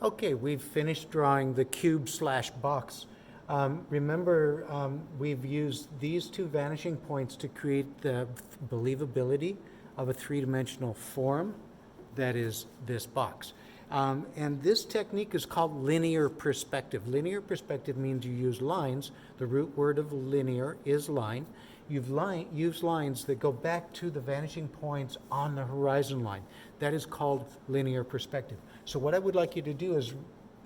Okay, we've finished drawing the cube slash box. Remember, we've used these two vanishing points to create the believability of a three-dimensional form that is this box. And this technique is called linear perspective. Linear perspective means you use lines. The root word of linear is line. You've used lines that go back to the vanishing points on the horizon line. That is called linear perspective. So what I would like you to do is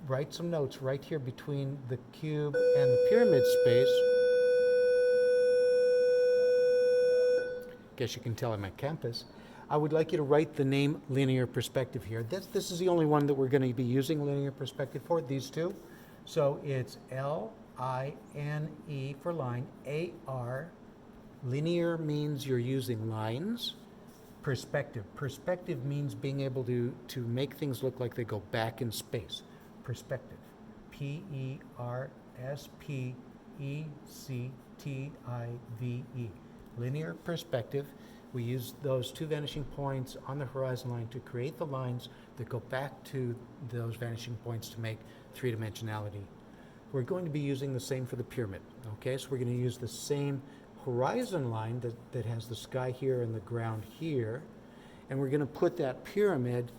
write some notes right here between the cube and the pyramid space. Guess you can tell I'm at campus. I would like you to write the name linear perspective here. This is the only one that we're going to be using linear perspective for, these two. So it's L-I-N-E for line, A-R. Linear means you're using lines. Perspective. Perspective means being able to make things look like they go back in space. Perspective. P-E-R-S-P-E-C-T-I-V-E. Linear perspective. We use those two vanishing points on the horizon line to create the lines that go back to those vanishing points to make three-dimensionality. We're going to be using the same for the pyramid. Okay, so we're going to use the same horizon line that has the sky here and the ground here, and we're going to put that pyramid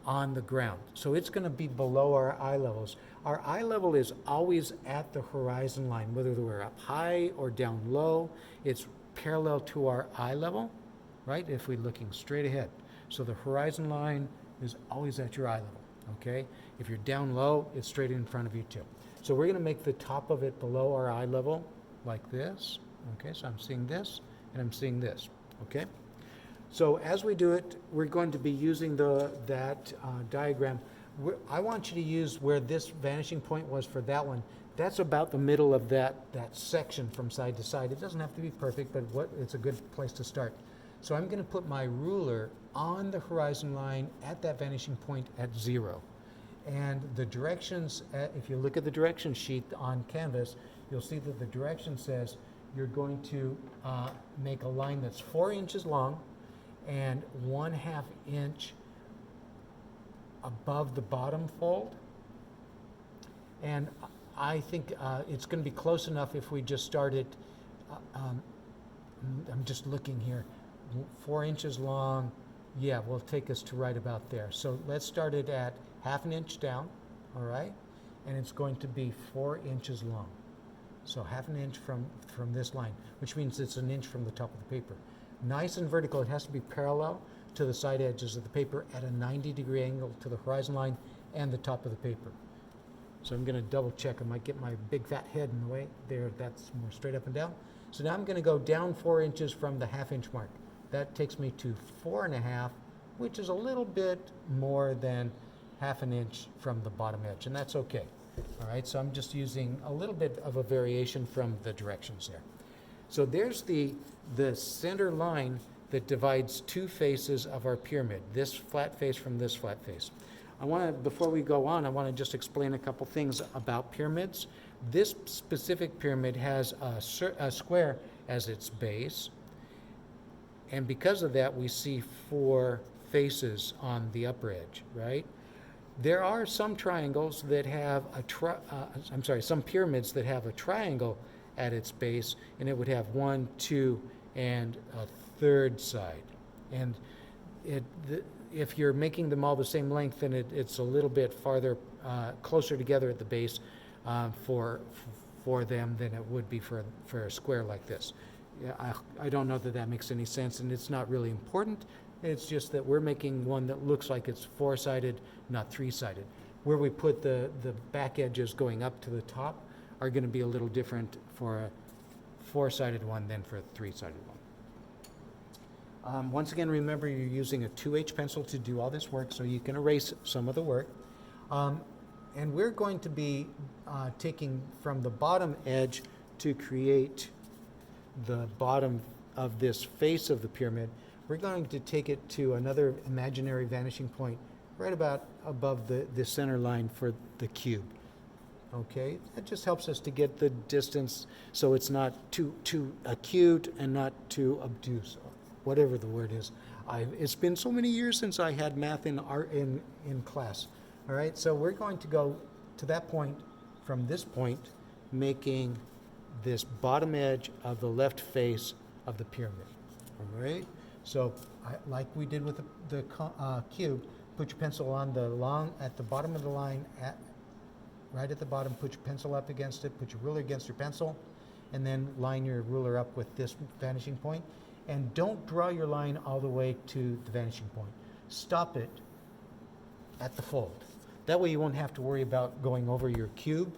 on the ground. So it's going to be below our eye levels. Our eye level is always at the horizon line, whether we're up high or down low. It's parallel to our eye level, right? If we're looking straight ahead. So the horizon line is always at your eye level, okay? If you're down low, it's straight in front of you too. So we're going to make the top of it below our eye level like this. Okay, so I'm seeing this and I'm seeing this, okay? So as we do it, we're going to be using that diagram. I want you to use where this vanishing point was for that one. That's about the middle of that section from side to side. It doesn't have to be perfect, but it's a good place to start. So I'm going to put my ruler on the horizon line at that vanishing point at 0. And the directions, if you look at the direction sheet on Canvas, you'll see that the direction says you're going to make a line that's 4 inches long and 1/2 inch above the bottom fold. And I think it's going to be close enough if we just started, I'm just looking here, 4 inches long, yeah, will take us to right about there. So let's start it at 1/2 inch down, all right? And it's going to be 4 inches long. So 1/2 inch from this line, which means it's 1 inch from the top of the paper. Nice and vertical, it has to be parallel to the side edges of the paper at a 90-degree angle to the horizon line and the top of the paper. So I'm going to double check. I might get my big fat head in the way. There, that's more straight up and down. So now I'm going to go down 4 inches from the 1/2 inch mark. That takes me to 4.5, which is a little bit more than 1/2 inch from the bottom edge, and that's okay. All right, so I'm just using a little bit of a variation from the directions there. So there's the center line that divides two faces of our pyramid, this flat face from this flat face. Before we go on, I want to just explain a couple things about pyramids. This specific pyramid has a square as its base, and because of that, we see 4 faces on the upper edge, right? There are some triangles that have some pyramids that have a triangle at its base, and it would have 1, 2, and a 3rd side. And if you're making them all the same length, then it's a little bit farther, closer together at the base for them than it would be for a square like this. Yeah, I don't know that makes any sense, and it's not really important. It's just that we're making one that looks like it's 4-sided, not 3-sided. Where we put the back edges going up to the top are going to be a little different for a 4-sided one than for a 3-sided one. Once again, remember you're using a 2H pencil to do all this work, so you can erase some of the work. And we're going to be taking from the bottom edge to create the bottom of this face of the pyramid. We're going to take it to another imaginary vanishing point right about above the center line for the cube. Okay, that just helps us to get the distance so it's not too acute and not too obtuse, whatever the word is. It's been so many years since I had math in class. All right, so we're going to go to that point, from this point, making this bottom edge of the left face of the pyramid. All right, so like we did with the cube, put your pencil on at the bottom of the line, right at the bottom, put your pencil up against it, put your ruler against your pencil, and then line your ruler up with this vanishing point. And don't draw your line all the way to the vanishing point. Stop it at the fold. That way you won't have to worry about going over your cube,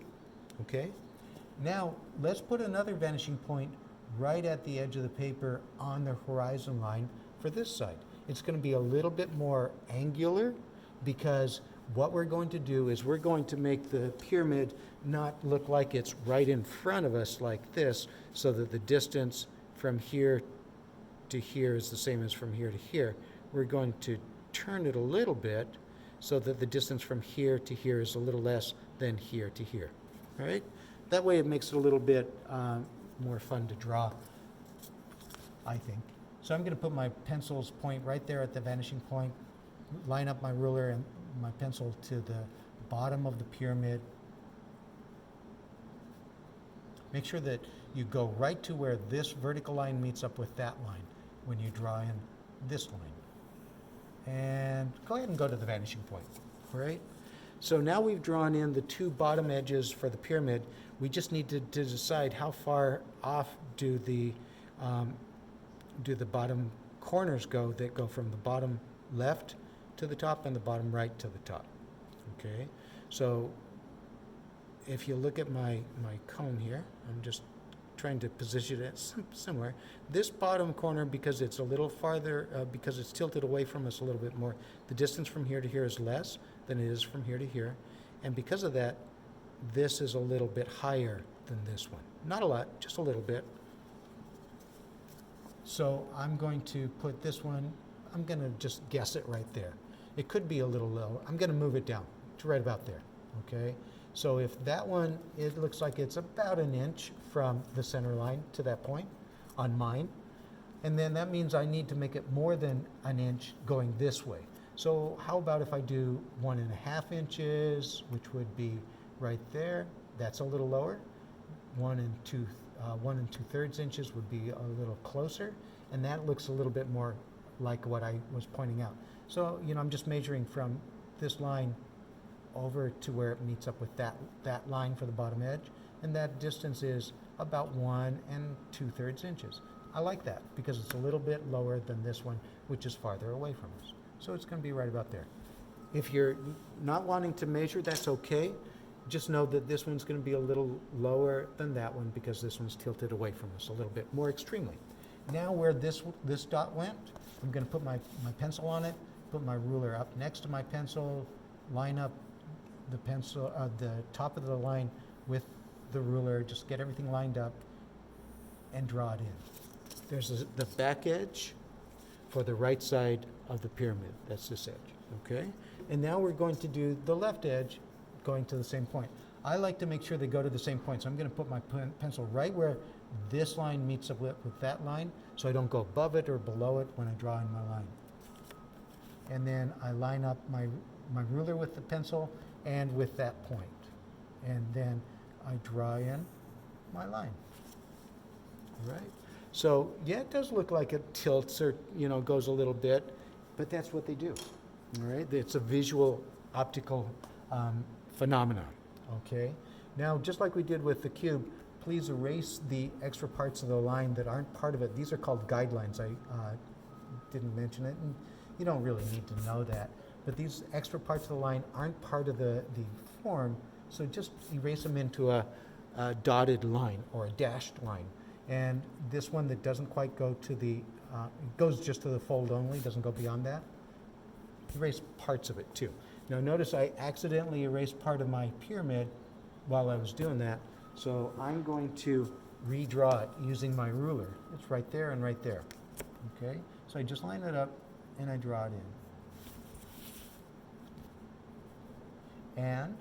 okay? Now, let's put another vanishing point right at the edge of the paper on the horizon line for this side. It's going to be a little bit more angular, because what we're going to do is we're going to make the pyramid not look like it's right in front of us like this, so that the distance from here to here is the same as from here to here. We're going to turn it a little bit so that the distance from here to here is a little less than here to here. All right? That way it makes it a little bit more fun to draw, I think. So I'm going to put my pencil's point right there at the vanishing point, line up my ruler and my pencil to the bottom of the pyramid. Make sure that you go right to where this vertical line meets up with that line when you draw in this line. And go ahead and go to the vanishing point, all right? So now we've drawn in the two bottom edges for the pyramid. We just need to decide how far off do the bottom corners go, that go from the bottom left to the top and the bottom right to the top, okay? So if you look at my cone here, I'm just trying to position it somewhere. This bottom corner, because it's a little farther, because it's tilted away from us a little bit more, the distance from here to here is less than it is from here to here. And because of that, this is a little bit higher than this one. Not a lot, just a little bit. So I'm going to put this one, I'm going to just guess it right there. It could be a little low. I'm going to move it down to right about there, okay? So if that one, it looks like it's about an inch from the center line to that point on mine. And then that means I need to make it more than an inch going this way. So how about if I do 1.5 inches, which would be right there. That's a little lower. 1 2/3 inches would be a little closer. And that looks a little bit more like what I was pointing out. So, you know, I'm just measuring from this line over to where it meets up with that line for the bottom edge, and that distance is about 1 2/3 inches. I like that because it's a little bit lower than this one, which is farther away from us. So it's going to be right about there. If you're not wanting to measure, that's okay. Just know that this one's going to be a little lower than that one because this one's tilted away from us a little bit more extremely. Now where this dot went, I'm going to put my pencil on it, put my ruler up next to my pencil, line up the pencil, the top of the line with the ruler, just get everything lined up and draw it in. There's the back edge for the right side of the pyramid. That's this edge, okay? And now we're going to do the left edge going to the same point. I like to make sure they go to the same point, so I'm going to put my pencil right where this line meets up with that line, so I don't go above it or below it when I draw in my line. And then I line up my ruler with the pencil and with that point. And then I draw in my line. All right? So, yeah, it does look like it tilts or, you know, goes a little bit, but that's what they do. All right? It's a visual optical phenomenon. Okay? Now, just like we did with the cube, please erase the extra parts of the line that aren't part of it. These are called guidelines. I didn't mention it, and you don't really need to know that. But these extra parts of the line aren't part of the form, so just erase them into a dotted line or a dashed line. And this one that doesn't quite go to the, it goes just to the fold only, doesn't go beyond that, erase parts of it too. Now notice I accidentally erased part of my pyramid while I was doing that, so I'm going to redraw it using my ruler. It's right there and right there, okay? So I just line it up and I draw it in. And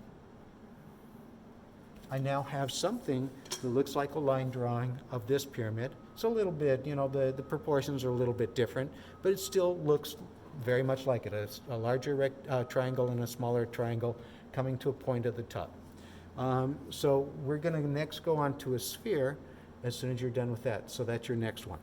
I now have something that looks like a line drawing of this pyramid. It's a little bit, you know, the proportions are a little bit different, but it still looks very much like it, a larger triangle and a smaller triangle coming to a point at the top. So we're going to next go on to a sphere as soon as you're done with that. So that's your next one.